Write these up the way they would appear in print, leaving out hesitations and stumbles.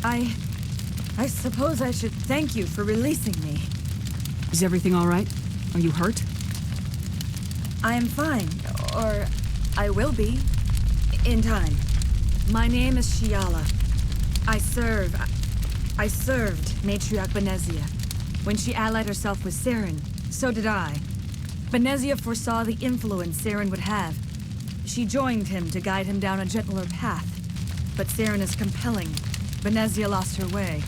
I suppose I should thank you for releasing me. Is everything all right? Are you hurt? I am fine, or I will be, in time. My name is Shiala. I served Matriarch Benezia. When she allied herself with Saren, so did I. Benezia foresaw the influence Saren would have. She joined him to guide him down a gentler path. But Saren is compelling. Benezia lost her way.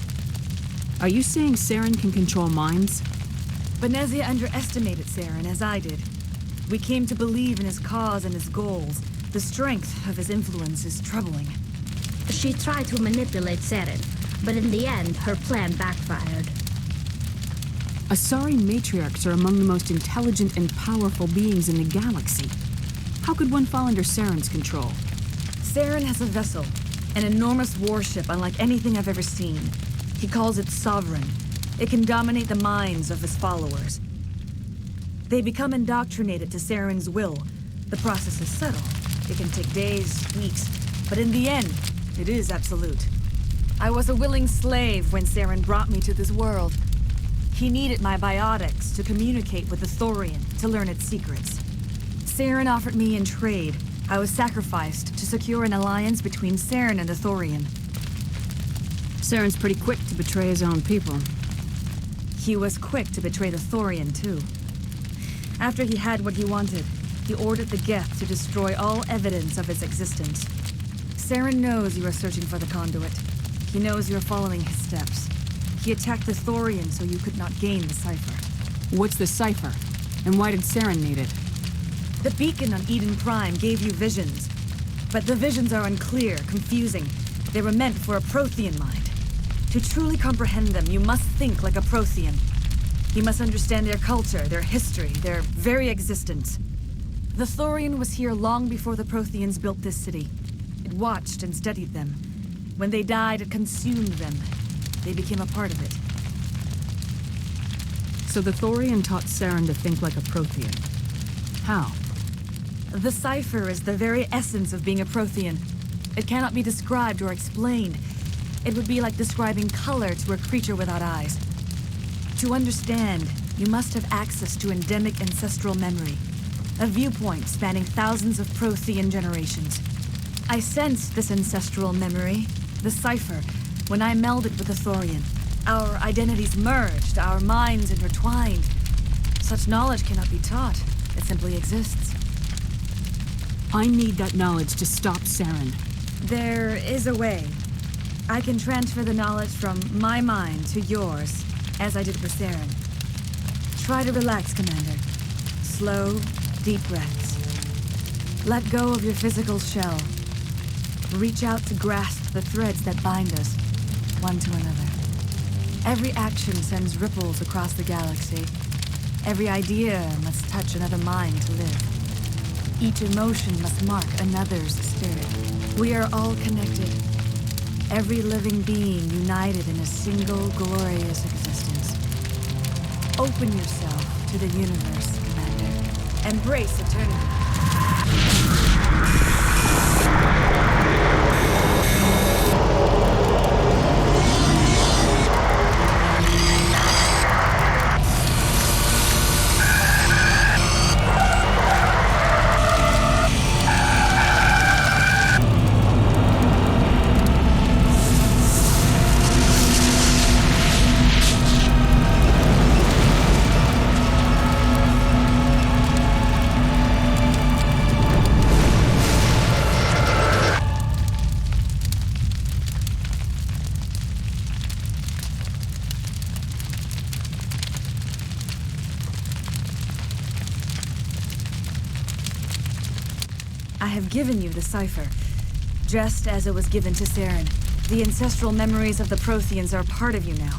Are you saying Saren can control minds? Benezia underestimated Saren, as I did. We came to believe in his cause and his goals. The strength of his influence is troubling. She tried to manipulate Saren, but in the end, her plan backfired. Asari matriarchs are among the most intelligent and powerful beings in the galaxy. How could one fall under Saren's control? Saren has a vessel, an enormous warship unlike anything I've ever seen. He calls it Sovereign. It can dominate the minds of his followers. They become indoctrinated to Saren's will. The process is subtle. It can take days, weeks, but in the end, it is absolute. I was a willing slave when Saren brought me to this world. He needed my biotics to communicate with the Thorian, to learn its secrets. Saren offered me in trade. I was sacrificed to secure an alliance between Saren and the Thorian. Saren's pretty quick to betray his own people. He was quick to betray the Thorian, too. After he had what he wanted, he ordered the Geth to destroy all evidence of its existence. Saren knows you are searching for the conduit. He knows you are following his steps. He attacked the Thorian so you could not gain the cipher. What's the cipher? And why did Saren need it? The beacon on Eden Prime gave you visions. But the visions are unclear, confusing. They were meant for a Prothean mind. To truly comprehend them, you must think like a Prothean. You must understand their culture, their history, their very existence. The Thorian was here long before the Protheans built this city. It watched and studied them. When they died, it consumed them. They became a part of it. So the Thorian taught Saren to think like a Prothean. How? The cipher is the very essence of being a Prothean. It cannot be described or explained. It would be like describing color to a creature without eyes. To understand, you must have access to endemic ancestral memory. A viewpoint spanning thousands of Prothean generations. I sensed this ancestral memory, the cipher, when I melded with the Thorian. Our identities merged, our minds intertwined. Such knowledge cannot be taught. It simply exists. I need that knowledge to stop Saren. There is a way. I can transfer the knowledge from my mind to yours, as I did with Saren. Try to relax, Commander. Slow, deep breaths. Let go of your physical shell. Reach out to grasp the threads that bind us, one to another. Every action sends ripples across the galaxy. Every idea must touch another mind to live. Each emotion must mark another's spirit. We are all connected. Every living being united in a single glorious existence. Open yourself to the universe, Commander. Embrace eternity. I have given you the cipher, just as it was given to Saren. The ancestral memories of the Protheans are part of you now.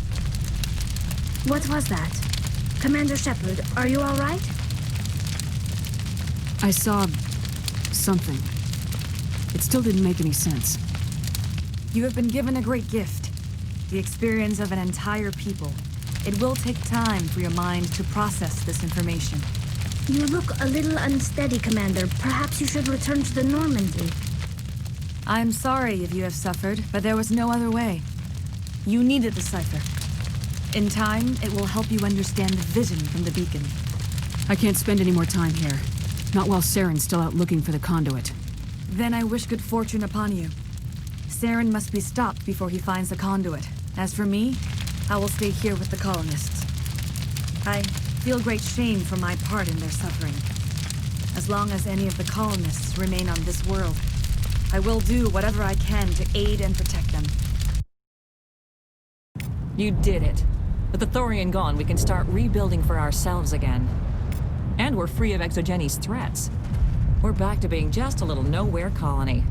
What was that? Commander Shepard, are you all right? I saw something. It still didn't make any sense. You have been given a great gift, the experience of an entire people. It will take time for your mind to process this information. You look a little unsteady, Commander. Perhaps you should return to the Normandy. I'm sorry if you have suffered, but there was no other way. You needed the cipher. In time, it will help you understand the vision from the beacon. I can't spend any more time here. Not while Saren's still out looking for the conduit. Then I wish good fortune upon you. Saren must be stopped before he finds the conduit. As for me, I will stay here with the colonists. I feel great shame for my part in their suffering. As long as any of the colonists remain on this world, I will do whatever I can to aid and protect them. You did it. With the Thorian gone, we can start rebuilding for ourselves again. And we're free of Exogeni's threats. We're back to being just a little nowhere colony.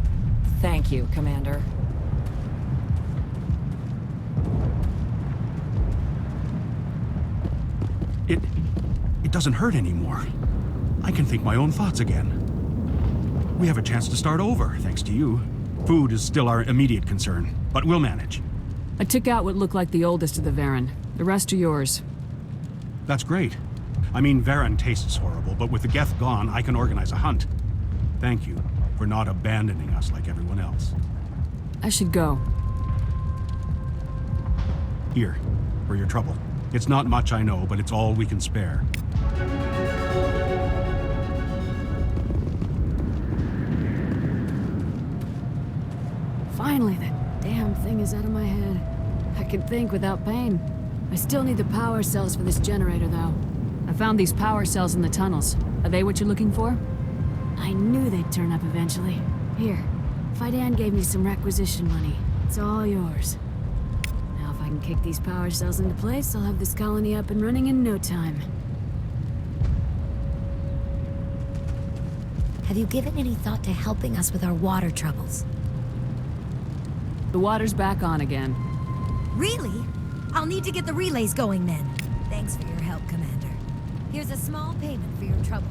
Thank you, Commander. It doesn't hurt anymore. I can think my own thoughts again. We have a chance to start over, thanks to you. Food is still our immediate concern, but we'll manage. I took out what looked like the oldest of the Varen. The rest are yours. That's great. I mean, Varen tastes horrible, but with the Geth gone, I can organize a hunt. Thank you for not abandoning us like everyone else. I should go. Here, for your trouble. It's not much, I know, but it's all we can spare. Finally, that damn thing is out of my head. I can think without pain. I still need the power cells for this generator, though. I found these power cells in the tunnels. Are they what you're looking for? I knew they'd turn up eventually. Here, Fidan gave me some requisition money. It's all yours. Now if I can kick these power cells into place, I'll have this colony up and running in no time. Have you given any thought to helping us with our water troubles? The water's back on again. Really? I'll need to get the relays going then. Thanks for your help, Commander. Here's a small payment for your trouble.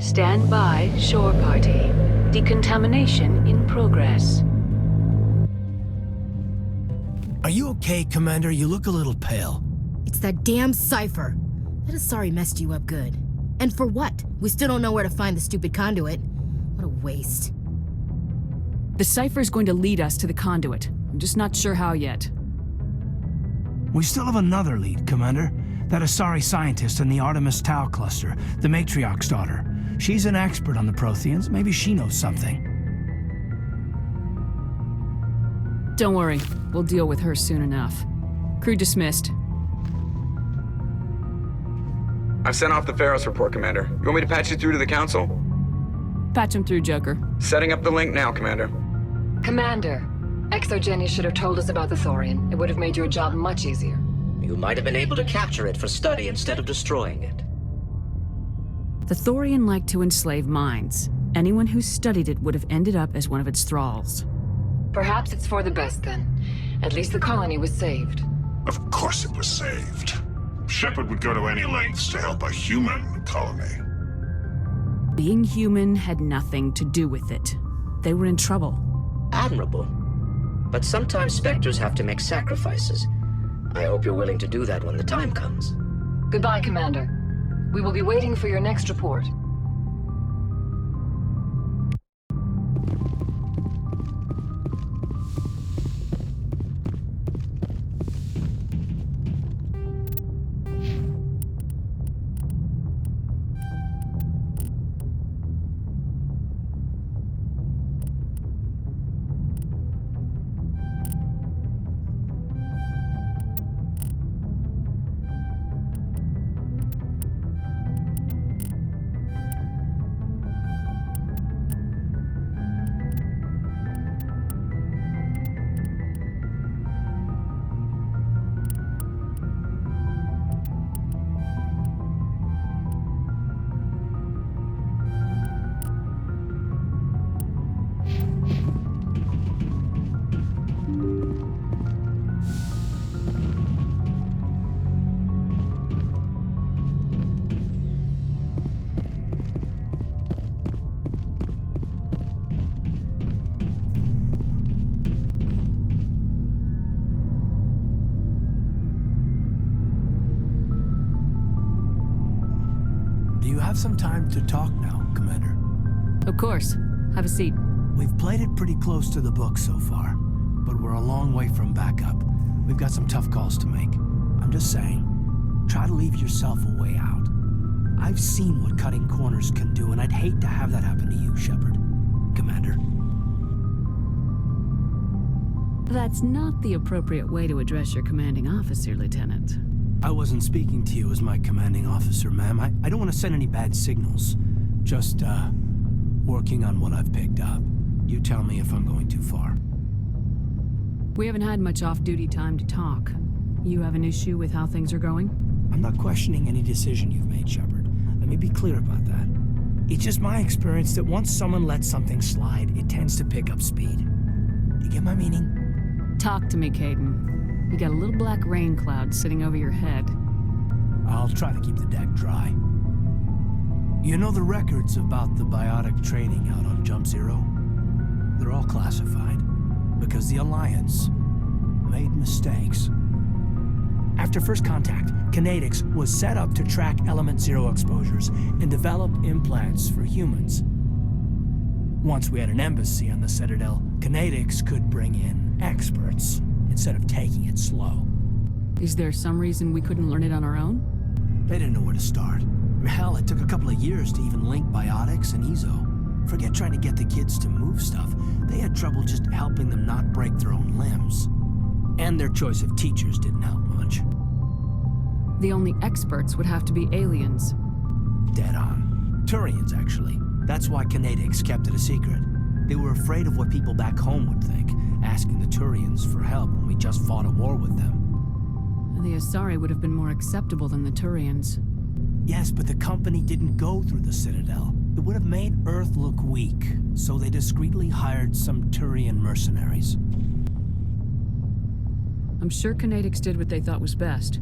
Stand by, shore party. Decontamination in progress. Are you okay, Commander? You look a little pale. It's that damn cipher. That Asari messed you up good. And for what? We still don't know where to find the stupid conduit. What a waste. The cipher's going to lead us to the conduit. I'm just not sure how yet. We still have another lead, Commander. That Asari scientist in the Artemis Tau cluster, the Matriarch's daughter. She's an expert on the Protheans. Maybe she knows something. Don't worry. We'll deal with her soon enough. Crew dismissed. I've sent off the Pharos report, Commander. You want me to patch you through to the Council? Patch him through, Joker. Setting up the link now, Commander. Commander, Exogeny should have told us about the Thorian. It would have made your job much easier. You might have been able to capture it for study instead of destroying it. The Thorian liked to enslave minds. Anyone who studied it would have ended up as one of its thralls. Perhaps it's for the best then. At least the colony was saved. Of course it was saved. Shepard would go to any lengths to help a human colony. Being human had nothing to do with it. They were in trouble. Admirable. But sometimes Spectres have to make sacrifices. I hope you're willing to do that when the time comes. Goodbye, Commander. We will be waiting for your next report. have some time to talk now, Commander? Of course. Have a seat. We've played it pretty close to the book so far, but we're a long way from backup. We've got some tough calls to make. I'm just saying, try to leave yourself a way out. I've seen what cutting corners can do, and I'd hate to have that happen to you, Shepard. Commander. That's not the appropriate way to address your commanding officer, Lieutenant. I wasn't speaking to you as my commanding officer, ma'am. I don't want to send any bad signals. Just, working on what I've picked up. You tell me if I'm going too far. We haven't had much off-duty time to talk. You have an issue with how things are going? I'm not questioning any decision you've made, Shepard. Let me be clear about that. It's just my experience that once someone lets something slide, it tends to pick up speed. You get my meaning? Talk to me, Caden. You got a little black rain cloud sitting over your head. I'll try to keep the deck dry. You know the records about the biotic training out on Jump Zero? They're all classified, because the Alliance made mistakes. After first contact, Kinetics was set up to track Element Zero exposures and develop implants for humans. Once we had an embassy on the Citadel, Kinetics could bring in experts instead of taking it slow. Is there some reason we couldn't learn it on our own? They didn't know where to start. Hell, it took a couple of years to even link biotics and Ezo. Forget trying to get the kids to move stuff. They had trouble just helping them not break their own limbs. And their choice of teachers didn't help much. The only experts would have to be aliens. Dead on. Turians, actually. That's why Kinetics kept it a secret. They were afraid of what people back home would think, asking the Turians for help when we just fought a war with them. The Asari would have been more acceptable than the Turians. Yes, but the company didn't go through the Citadel. It would have made Earth look weak, so they discreetly hired some Turian mercenaries. I'm sure Kinetics did what they thought was best.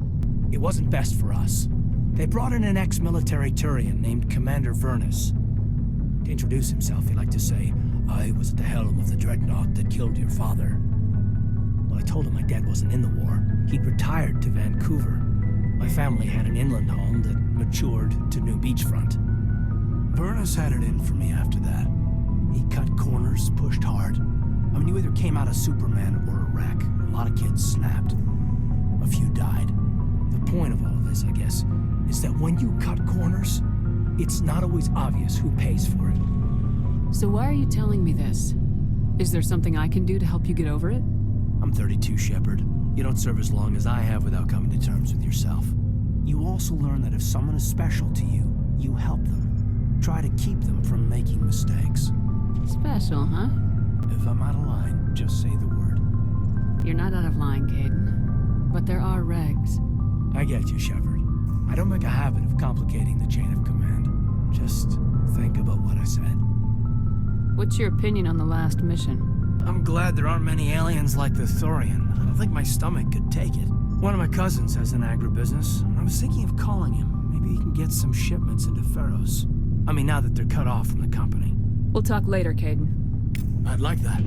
It wasn't best for us. They brought in an ex-military Turian named Commander Vernus. To introduce himself, he liked to say, "I was at the helm of the dreadnought that killed your father." Well, I told him my dad wasn't in the war. He'd retired to Vancouver. My family had an inland home that matured to new beachfront. Vernus had it in for me after that. He cut corners, pushed hard. I mean, you either came out a Superman or a wreck. A lot of kids snapped. A few died. The point of all of this, I guess, is that when you cut corners, it's not always obvious who pays for it. So why are you telling me this? Is there something I can do to help you get over it? I'm 32, Shepard. You don't serve as long as I have without coming to terms with yourself. You also learn that if someone is special to you, you help them. Try to keep them from making mistakes. Special, huh? If I'm out of line, just say the word. You're not out of line, Caden. But there are regs. I get you, Shepard. I don't make a habit of complicating the chain of command. Just think about what I said. What's your opinion on the last mission? I'm glad there aren't many aliens like the Thorian. I don't think my stomach could take it. One of my cousins has an agribusiness. I was thinking of calling him. Maybe he can get some shipments into Pharos. I mean, now that they're cut off from the company. We'll talk later, Caden. I'd like that.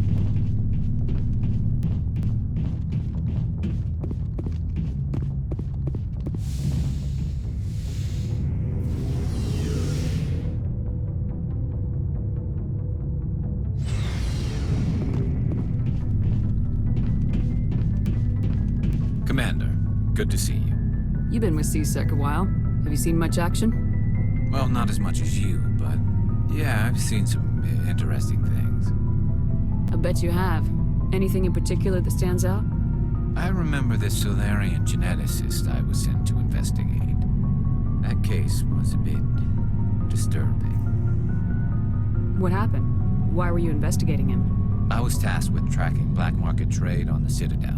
Commander, good to see you. You've been with C-Sec a while. Have you seen much action? Well, not as much as you, but yeah, I've seen some interesting things. I bet you have. Anything in particular that stands out? I remember this Solarian geneticist I was sent to investigate. That case was a bit disturbing. What happened? Why were you investigating him? I was tasked with tracking black market trade on the Citadel.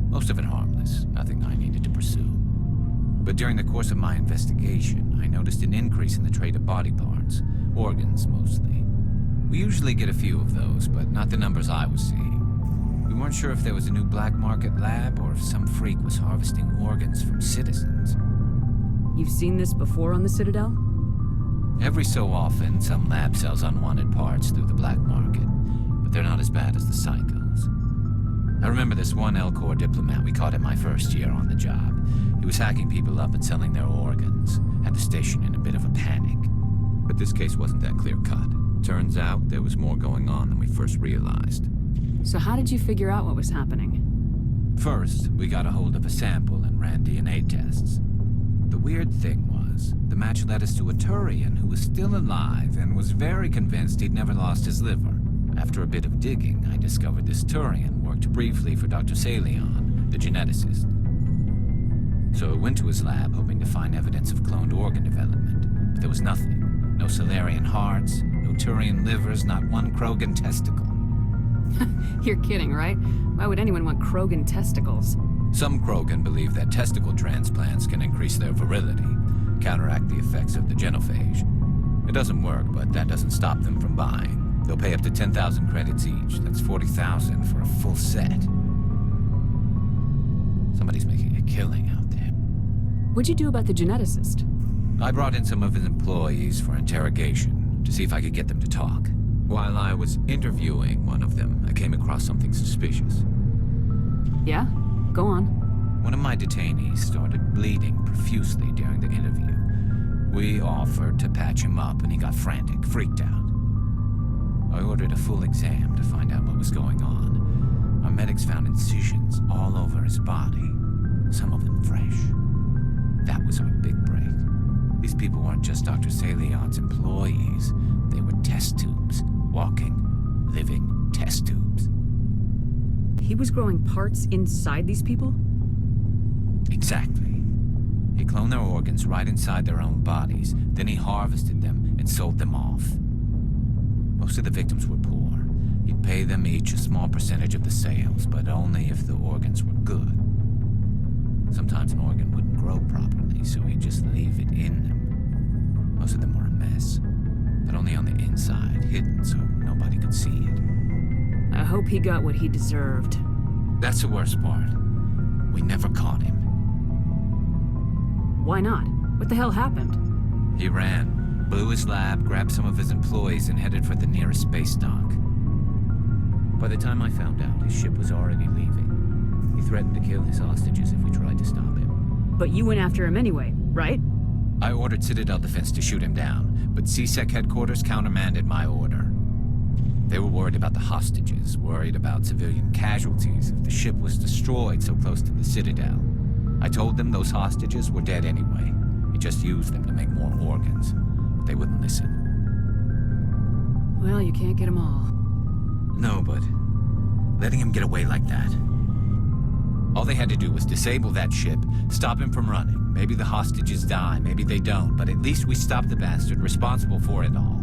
Most of it harmless, nothing I needed to pursue. But during the course of my investigation, I noticed an increase in the trade of body parts, organs mostly. We usually get a few of those, but not the numbers I was seeing. We weren't sure if there was a new black market lab or if some freak was harvesting organs from citizens. You've seen this before on the Citadel? Every so often, some lab sells unwanted parts through the black market, but they're not as bad as the psychos. I remember this one L-Corps diplomat we caught in my first year on the job. He was hacking people up and selling their organs. Had the station in a bit of a panic. But this case wasn't that clear-cut. Turns out there was more going on than we first realized. So how did you figure out what was happening? First, we got a hold of a sample and ran DNA tests. The weird thing was, the match led us to a Turian who was still alive and was very convinced he'd never lost his liver. After a bit of digging, I discovered this Turian worked briefly for Dr. Salion, the geneticist. So I went to his lab hoping to find evidence of cloned organ development. But there was nothing. No Salarian hearts, no Turian livers, not one Krogan testicle. You're kidding, right? Why would anyone want Krogan testicles? Some Krogan believe that testicle transplants can increase their virility, counteract the effects of the genophage. It doesn't work, but that doesn't stop them from buying. They'll pay up to 10,000 credits each. That's 40,000 for a full set. Somebody's making a killing out there. What'd you do about the geneticist? I brought in some of his employees for interrogation, to see if I could get them to talk. While I was interviewing one of them, I came across something suspicious. Yeah? Go on. One of my detainees started bleeding profusely during the interview. We offered to patch him up, and he got frantic, freaked out. I ordered a full exam to find out what was going on. Our medics found incisions all over his body, some of them fresh. That was our big break. These people weren't just Dr. Salion's employees. They were test tubes. Walking, living test tubes. He was growing parts inside these people? Exactly. He cloned their organs right inside their own bodies. Then he harvested them and sold them off. Most of the victims were poor. He'd pay them each a small percentage of the sales, but only if the organs were good. Sometimes an organ wouldn't grow properly, so he'd just leave it in them. Most of them were a mess, but only on the inside, hidden so nobody could see it. I hope he got what he deserved. That's the worst part. We never caught him. Why not? What the hell happened? He ran, blew his lab, grabbed some of his employees, and headed for the nearest space dock. By the time I found out, his ship was already leaving. He threatened to kill his hostages if we tried to stop him. But you went after him anyway, right? I ordered Citadel Defense to shoot him down, but CSEC headquarters countermanded my order. They were worried about the hostages, worried about civilian casualties if the ship was destroyed so close to the Citadel. I told them those hostages were dead anyway. He just used them to make more organs. But they wouldn't listen. Well, you can't get them all. No, but letting him get away like that. All they had to do was disable that ship, stop him from running. Maybe the hostages die, maybe they don't, but at least we stopped the bastard responsible for it all.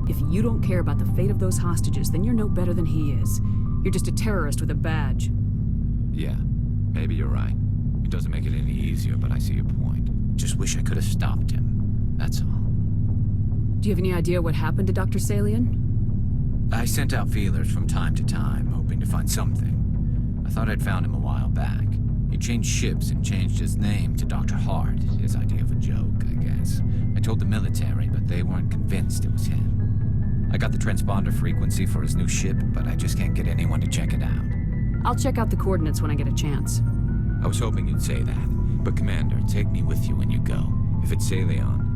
If you don't care about the fate of those hostages, then you're no better than he is. You're just a terrorist with a badge. Yeah, maybe you're right. It doesn't make it any easier, but I see your point. Just wish I could have stopped him. That's all. Do you have any idea what happened to Dr. Salion? I sent out feelers from time to time, hoping to find something. I thought I'd found him a while back. He changed ships and changed his name to Dr. Hart, his idea of a joke, I guess. I told the military, but they weren't convinced it was him. I got the transponder frequency for his new ship, but I just can't get anyone to check it out. I'll check out the coordinates when I get a chance. I was hoping you'd say that, but Commander, take me with you when you go. If it's Salion,